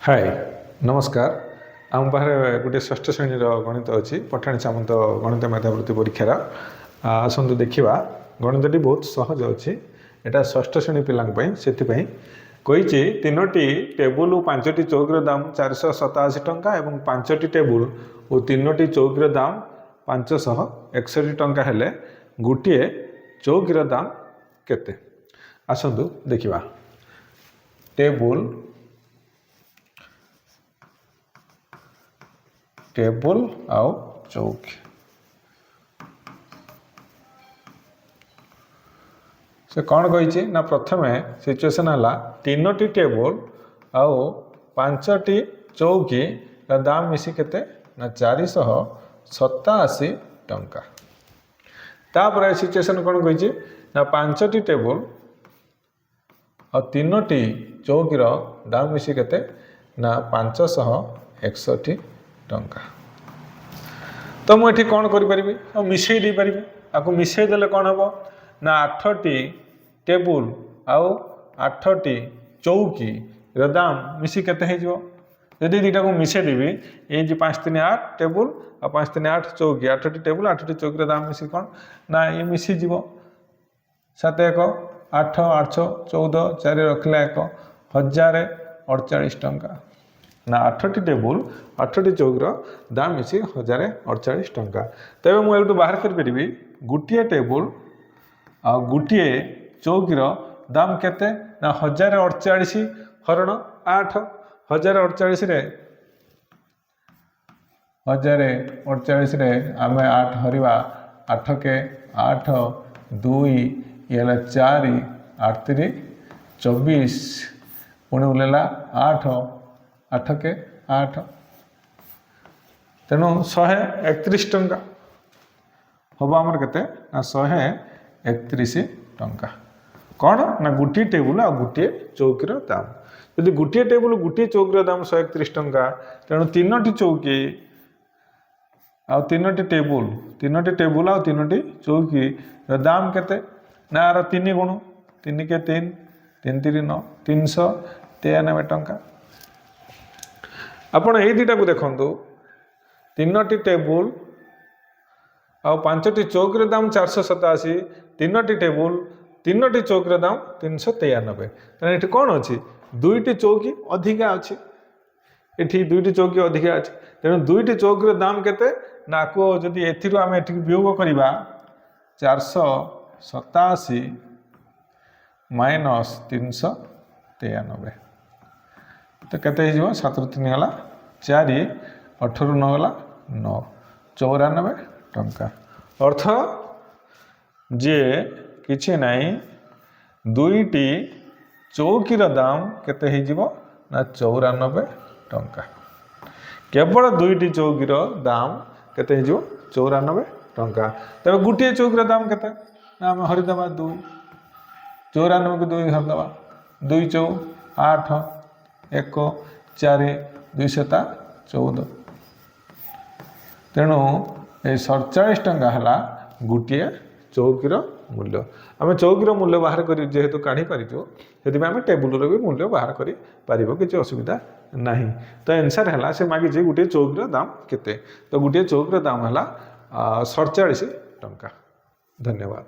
हाय नमस्कार आम पाखे गोटे षष्ठ श्रेणी गणित अच्छी पठाणी सामंत गणित मेधावृत्ति परीक्षार आसतु देखा गणितटी बहुत सहज अच्छी यहाँ षष्ठ श्रेणी पिलांई से कही तीनोटी टेबुल और पांचटी चौकीर दाम 487 टंका और पांचटी टेबुल और तीनोटी चौकीर दाम 561 टंका हेले गोटे चौकीर दाम केते आसतु देखा टेबुल आउ चौकी से कौन कही ना प्रथम सिचुएशन है तीनोटी टेबुल आउ पांचटी चौकी दाम मिसी केते ना 487 टंका। तापर सिचुएशन कौन कही ना पांचटी टेबुल और तीनोटी चौकीर दाम मिसी केते ना 561 टंका। तो मुझे कौन करी मिसई दे पारि आपको मिसई देले कौन हम ना 8टी टेबुल आउ 8टी चौकी दाम मिसी केते हो जदि दुटा को मिसई देवी ये 5 3 8 टेबुल और 5 3 8 चौकी 8टी टेबुल 8टी चौकी दाम मिसी कौन ना ये मिसीज 7 1 8 8 14 4 रखला 1048 टंका ना 8टी टेबुल 8टी चौकीर दाम मिसी 1048 टंका। तेज मुझे बाहर करी गोटे टेबुल आ गोटे चौकीर दाम केते ना 1048 हरण 8 1048 आम 8 हरवा 8 के 8 2 ये 4 8 3 24 पुणी उल्ला 8 8 के 8 तेणु 131 टंका हम आमर के 131 टंका कौन ना गोटे टेबुल आ गोटे चौकीर दाम यदि गोटे टेबुल गोटे चौकीर दाम 131 टंका तेणु तीनोटी चौकी आ तीनोटी टेबुल आ तीनोटी चौकी दाम केते ना आर 3 गुण 3 के 3 3 3 9 393 टंका। आपण ये दुटा को देखु तीनोटी टेबुल आ पांचटी चौकीर दाम 487 तीनोटी टेबुल तीनोटी चौकीर दाम 393 तेना ये कौन अच्छी दुईटी चौकी अधिका अच्छी ये दुईटी चौकी अधिका अच्छी तेणु दुईटी चौकीर दाम केते ना को जदि एथिरु आम एठी वियोग करबा 487 माइनस 393 तो केते हो 7 3 गला 4 18 9 गला 9 94 टंका अर्थ जे किछि नहीं दुईटी चौकीर दाम केते हो ना 94 टंका केवल दुईटी चौकीर दाम केते हो 94 टंका। तबे गोटे चौकीर दाम केते ना आम हरिदबा 2 94 को 2 हरदबा 2 चौ 8 1 4 2 7 14 तेणु ये 47 टंका है गोटे चौकीर मूल्य आम चौकीर मूल्य बाहर कर जेहेतु काढ़ी पारिचु से आम टेबुलर भी मूल्य बाहर कर किसी असुविधा ना। तो आंसर है से मागिजे गोटे चौकीर दाम केते तो गोटे चौकीर दाम है 47 टंका। धन्यवाद।